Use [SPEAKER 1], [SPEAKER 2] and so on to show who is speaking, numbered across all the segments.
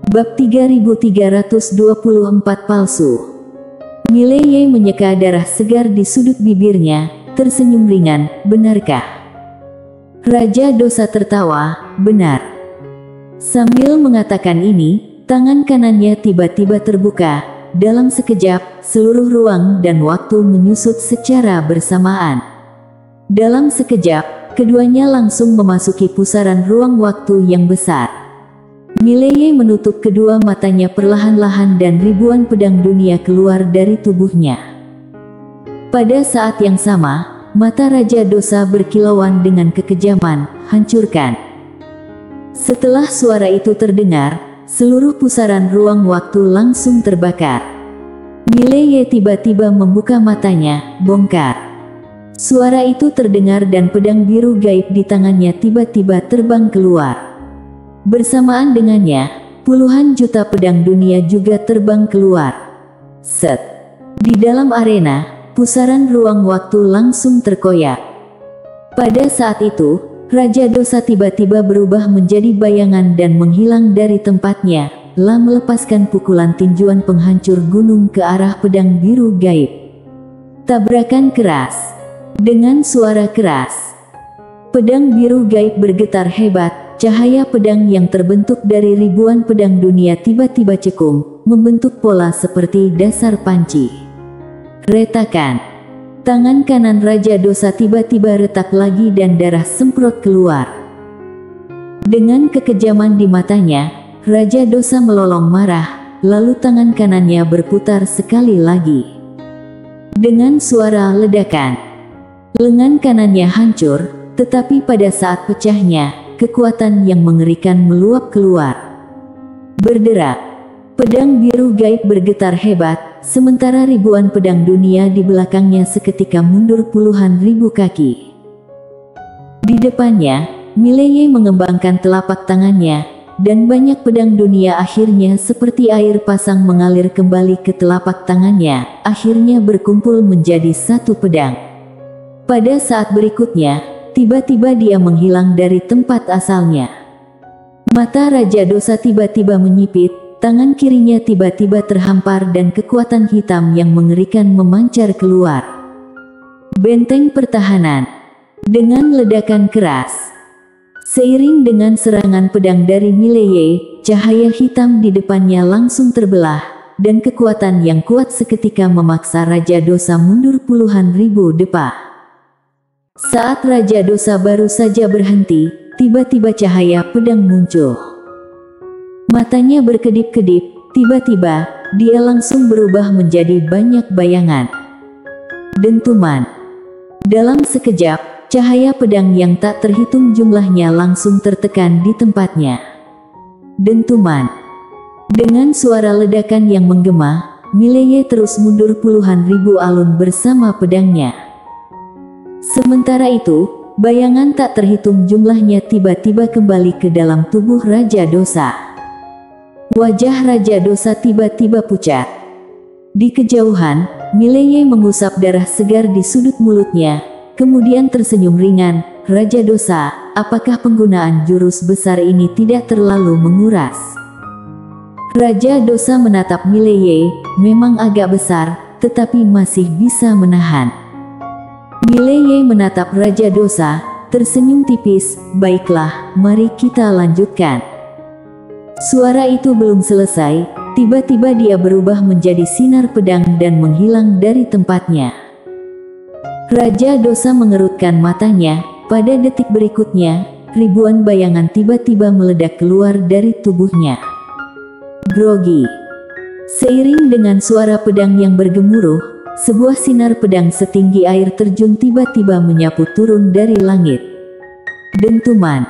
[SPEAKER 1] Bab 3324 palsu. Mileye menyeka darah segar di sudut bibirnya, tersenyum ringan, benarkah? Raja Dosa tertawa, benar. Sambil mengatakan ini, tangan kanannya tiba-tiba terbuka. Dalam sekejap, seluruh ruang dan waktu menyusut secara bersamaan. Dalam sekejap, keduanya langsung memasuki pusaran ruang waktu yang besar. Mileye menutup kedua matanya perlahan-lahan dan ribuan pedang dunia keluar dari tubuhnya. Pada saat yang sama, mata Raja Dosa berkilauan dengan kekejaman, hancurkan. Setelah suara itu terdengar, seluruh pusaran ruang waktu langsung terbakar. Mileye tiba-tiba membuka matanya, bongkar. Suara itu terdengar dan pedang biru gaib di tangannya tiba-tiba terbang keluar. Bersamaan dengannya, puluhan juta pedang dunia juga terbang keluar. Set. Di dalam arena, pusaran ruang waktu langsung terkoyak. Pada saat itu, Raja Dosa tiba-tiba berubah menjadi bayangan dan menghilang dari tempatnya, lalu melepaskan pukulan tinjuan penghancur gunung ke arah pedang biru gaib. Tabrakan keras. Dengan suara keras, pedang biru gaib bergetar hebat. Cahaya pedang yang terbentuk dari ribuan pedang dunia tiba-tiba cekung, membentuk pola seperti dasar panci. Retakan. Tangan kanan Raja Dosa tiba-tiba retak lagi dan darah semprot keluar. Dengan kekejaman di matanya, Raja Dosa melolong marah, lalu tangan kanannya berputar sekali lagi. Dengan suara ledakan, lengan kanannya hancur, tetapi pada saat pecahnya, kekuatan yang mengerikan meluap keluar. Berderak. Pedang biru gaib bergetar hebat, sementara ribuan pedang dunia di belakangnya seketika mundur puluhan ribu kaki. Di depannya, Mileye mengembangkan telapak tangannya, dan banyak pedang dunia akhirnya seperti air pasang mengalir kembali ke telapak tangannya, akhirnya berkumpul menjadi satu pedang. Pada saat berikutnya, tiba-tiba dia menghilang dari tempat asalnya. Mata Raja Dosa tiba-tiba menyipit, tangan kirinya tiba-tiba terhampar dan kekuatan hitam yang mengerikan memancar keluar. Benteng pertahanan. Dengan ledakan keras. Seiring dengan serangan pedang dari Mileye, cahaya hitam di depannya langsung terbelah, dan kekuatan yang kuat seketika memaksa Raja Dosa mundur puluhan ribu depa. Saat Raja Dosa baru saja berhenti, tiba-tiba cahaya pedang muncul. Matanya berkedip-kedip, tiba-tiba, dia langsung berubah menjadi banyak bayangan. Dentuman. Dalam sekejap, cahaya pedang yang tak terhitung jumlahnya langsung tertekan di tempatnya. Dentuman. Dengan suara ledakan yang menggema, Mileye terus mundur puluhan ribu alun bersama pedangnya. Sementara itu, bayangan tak terhitung jumlahnya tiba-tiba kembali ke dalam tubuh Raja Dosa. Wajah Raja Dosa tiba-tiba pucat. Di kejauhan, Mileye mengusap darah segar di sudut mulutnya, kemudian tersenyum ringan. Raja Dosa, apakah penggunaan jurus besar ini tidak terlalu menguras? Raja Dosa menatap Mileye, memang agak besar, tetapi masih bisa menahan. Mileye menatap Raja Dosa, tersenyum tipis, baiklah, mari kita lanjutkan. Suara itu belum selesai, tiba-tiba dia berubah menjadi sinar pedang dan menghilang dari tempatnya. Raja Dosa mengerutkan matanya, pada detik berikutnya, ribuan bayangan tiba-tiba meledak keluar dari tubuhnya. Grogi. Seiring dengan suara pedang yang bergemuruh, sebuah sinar pedang setinggi air terjun tiba-tiba menyapu turun dari langit. Dentuman.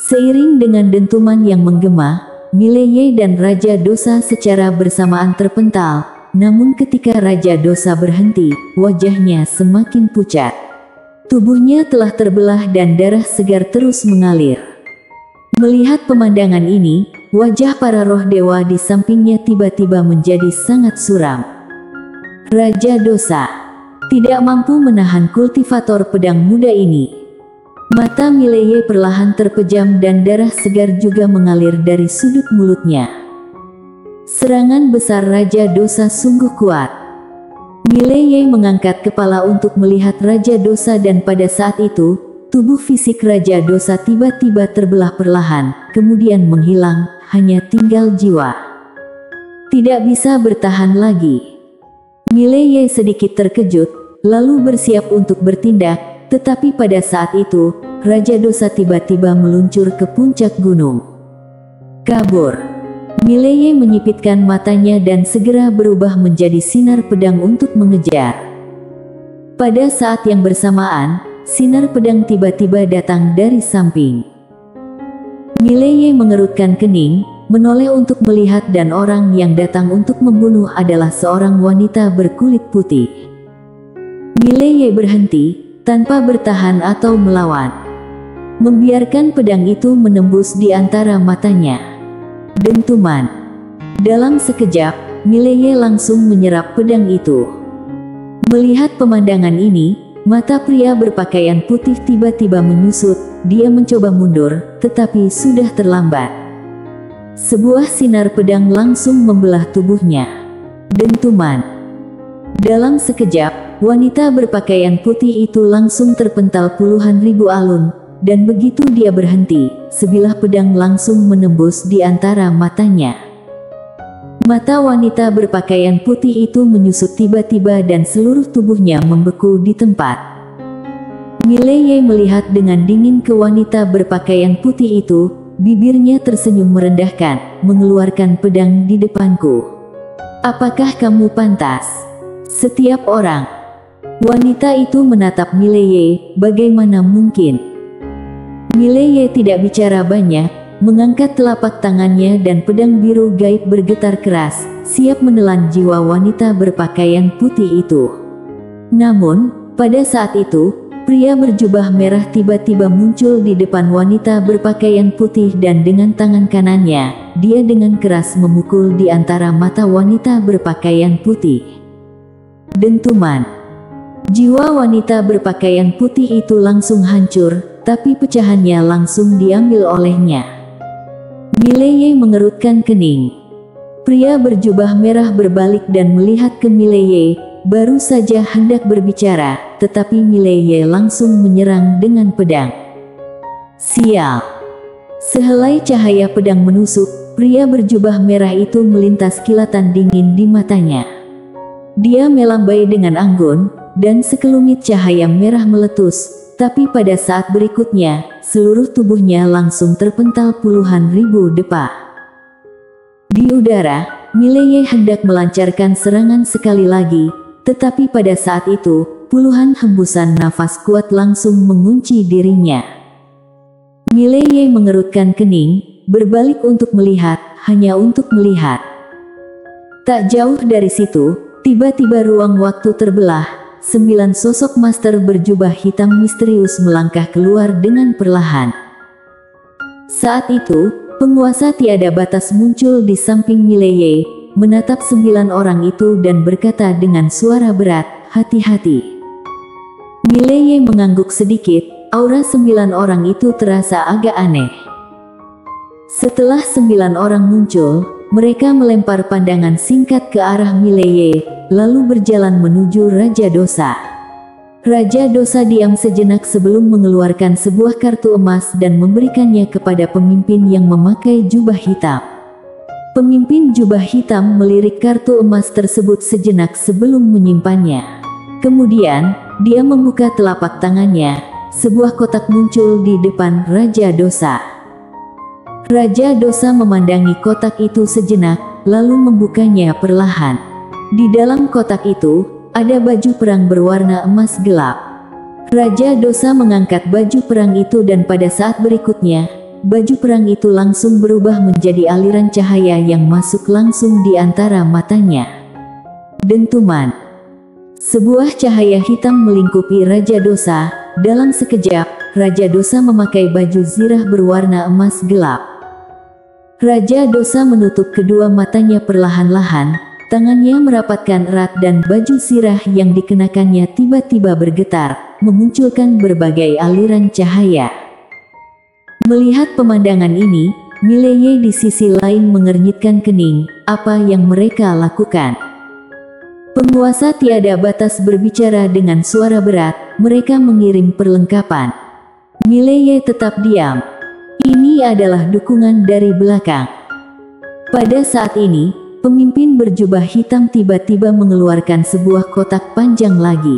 [SPEAKER 1] Seiring dengan dentuman yang menggema, Mileye dan Raja Dosa secara bersamaan terpental, namun ketika Raja Dosa berhenti, wajahnya semakin pucat. Tubuhnya telah terbelah dan darah segar terus mengalir. Melihat pemandangan ini, wajah para roh dewa di sampingnya tiba-tiba menjadi sangat suram. Raja Dosa tidak mampu menahan kultivator pedang muda ini. Mata Mileye perlahan terpejam dan darah segar juga mengalir dari sudut mulutnya. Serangan besar Raja Dosa sungguh kuat. Mileye mengangkat kepala untuk melihat Raja Dosa dan pada saat itu, tubuh fisik Raja Dosa tiba-tiba terbelah perlahan, kemudian menghilang, hanya tinggal jiwa. Tidak bisa bertahan lagi. Mileye sedikit terkejut, lalu bersiap untuk bertindak, tetapi pada saat itu, Raja Dosa tiba-tiba meluncur ke puncak gunung. Kabur. Mileye menyipitkan matanya dan segera berubah menjadi sinar pedang untuk mengejar. Pada saat yang bersamaan, sinar pedang tiba-tiba datang dari samping. Mileye mengerutkan kening, menoleh untuk melihat dan orang yang datang untuk membunuh adalah seorang wanita berkulit putih. Mileye berhenti, tanpa bertahan atau melawan. Membiarkan pedang itu menembus di antara matanya. Dentuman. Dalam sekejap, Mileye langsung menyerap pedang itu. Melihat pemandangan ini, mata pria berpakaian putih tiba-tiba menyusut. Dia mencoba mundur, tetapi sudah terlambat. Sebuah sinar pedang langsung membelah tubuhnya. Dentuman. Dalam sekejap, wanita berpakaian putih itu langsung terpental puluhan ribu alun, dan begitu dia berhenti, sebilah pedang langsung menembus di antara matanya. Mata wanita berpakaian putih itu menyusut tiba-tiba dan seluruh tubuhnya membeku di tempat. Mileye melihat dengan dingin ke wanita berpakaian putih itu. Bibirnya tersenyum merendahkan, mengeluarkan pedang di depanku. Apakah kamu pantas? Setiap orang. Wanita itu menatap Mileye, bagaimana mungkin? Mileye tidak bicara banyak, mengangkat telapak tangannya dan pedang biru gaib bergetar keras, siap menelan jiwa wanita berpakaian putih itu. Namun, pada saat itu, pria berjubah merah tiba-tiba muncul di depan wanita berpakaian putih dan dengan tangan kanannya, dia dengan keras memukul di antara mata wanita berpakaian putih. Dentuman. Jiwa wanita berpakaian putih itu langsung hancur, tapi pecahannya langsung diambil olehnya. Mileye mengerutkan kening. Pria berjubah merah berbalik dan melihat ke Mileye, baru saja hendak berbicara, tetapi Mileye langsung menyerang dengan pedang. Sial! Sehelai cahaya pedang menusuk, pria berjubah merah itu melintas kilatan dingin di matanya. Dia melambai dengan anggun, dan sekelumit cahaya merah meletus, tapi pada saat berikutnya, seluruh tubuhnya langsung terpental puluhan ribu depa. Di udara, Mileye hendak melancarkan serangan sekali lagi, tetapi pada saat itu, puluhan hembusan nafas kuat langsung mengunci dirinya. Mileye mengerutkan kening, berbalik untuk melihat, hanya untuk melihat. Tak jauh dari situ, tiba-tiba ruang waktu terbelah, 9 sosok master berjubah hitam misterius melangkah keluar dengan perlahan. Saat itu, penguasa tiada batas muncul di samping Mileye, menatap 9 orang itu dan berkata dengan suara berat, hati-hati. Mileye mengangguk sedikit, aura 9 orang itu terasa agak aneh. Setelah 9 orang muncul, mereka melempar pandangan singkat ke arah Mileye, lalu berjalan menuju Raja Dosa. Raja Dosa diam sejenak sebelum mengeluarkan sebuah kartu emas dan memberikannya kepada pemimpin yang memakai jubah hitam. Pemimpin jubah hitam melirik kartu emas tersebut sejenak sebelum menyimpannya. Kemudian, dia membuka telapak tangannya, sebuah kotak muncul di depan Raja Dosa. Raja Dosa memandangi kotak itu sejenak, lalu membukanya perlahan. Di dalam kotak itu, ada baju perang berwarna emas gelap. Raja Dosa mengangkat baju perang itu dan pada saat berikutnya, baju perang itu langsung berubah menjadi aliran cahaya yang masuk langsung di antara matanya. Dentuman. Sebuah cahaya hitam melingkupi Raja Dosa. Dalam sekejap, Raja Dosa memakai baju zirah berwarna emas gelap. Raja Dosa menutup kedua matanya perlahan-lahan, tangannya merapatkan erat dan baju zirah yang dikenakannya tiba-tiba bergetar, memunculkan berbagai aliran cahaya. Melihat pemandangan ini, Mileye di sisi lain mengernyitkan kening. Apa yang mereka lakukan? Penguasa tiada batas berbicara dengan suara berat. Mereka mengirim perlengkapan. Mileye tetap diam. Ini adalah dukungan dari belakang. Pada saat ini, pemimpin berjubah hitam tiba-tiba mengeluarkan sebuah kotak panjang lagi.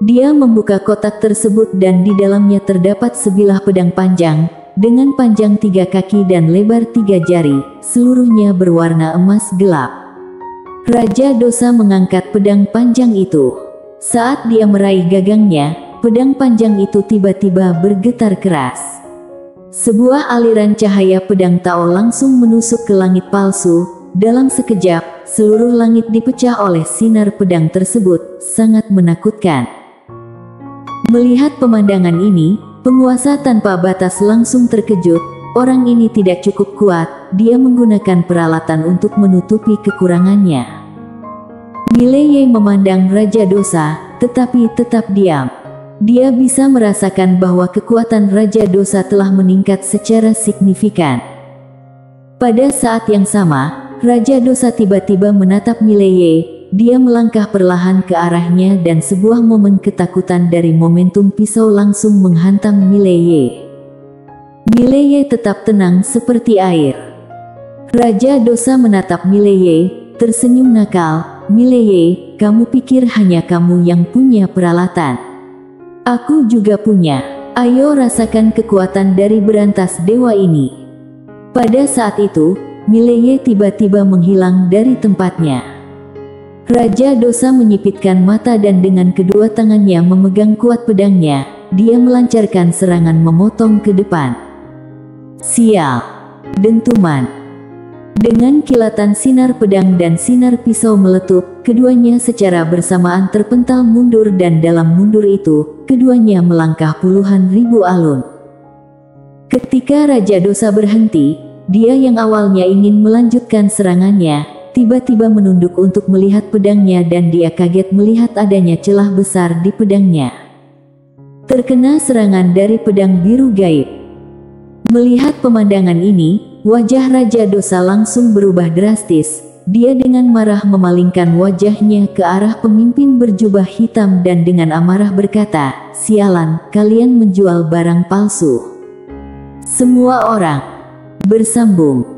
[SPEAKER 1] Dia membuka kotak tersebut dan di dalamnya terdapat sebilah pedang panjang, dengan panjang 3 kaki dan lebar 3 jari, seluruhnya berwarna emas gelap. Raja Dosa mengangkat pedang panjang itu. Saat dia meraih gagangnya, pedang panjang itu tiba-tiba bergetar keras. Sebuah aliran cahaya pedang Tao langsung menusuk ke langit palsu. Dalam sekejap, seluruh langit dipecah oleh sinar pedang tersebut, sangat menakutkan. Melihat pemandangan ini, penguasa tanpa batas langsung terkejut. Orang ini tidak cukup kuat, dia menggunakan peralatan untuk menutupi kekurangannya. Mileye memandang Raja Dosa, tetapi tetap diam. Dia bisa merasakan bahwa kekuatan Raja Dosa telah meningkat secara signifikan. Pada saat yang sama, Raja Dosa tiba-tiba menatap Mileye. Dia melangkah perlahan ke arahnya dan sebuah momen ketakutan dari momentum pisau langsung menghantam Mileye. Mileye tetap tenang seperti air. Raja Dosa menatap Mileye, tersenyum nakal. Mileye, kamu pikir hanya kamu yang punya peralatan? Aku juga punya. Ayo rasakan kekuatan dari berantas dewa ini. Pada saat itu, Mileye tiba-tiba menghilang dari tempatnya. Raja Dosa menyipitkan mata dan dengan kedua tangannya memegang kuat pedangnya, dia melancarkan serangan memotong ke depan. Sial! Dentuman! Dengan kilatan sinar pedang dan sinar pisau meletup, keduanya secara bersamaan terpental mundur dan dalam mundur itu, keduanya melangkah puluhan ribu alun. Ketika Raja Dosa berhenti, dia yang awalnya ingin melanjutkan serangannya, tiba-tiba menunduk untuk melihat pedangnya dan dia kaget melihat adanya celah besar di pedangnya. Terkena serangan dari pedang biru gaib. Melihat pemandangan ini, wajah Raja Dosa langsung berubah drastis. Dia dengan marah memalingkan wajahnya ke arah pemimpin berjubah hitam dan dengan amarah berkata, "Sialan, kalian menjual barang palsu." Semua orang bersambung.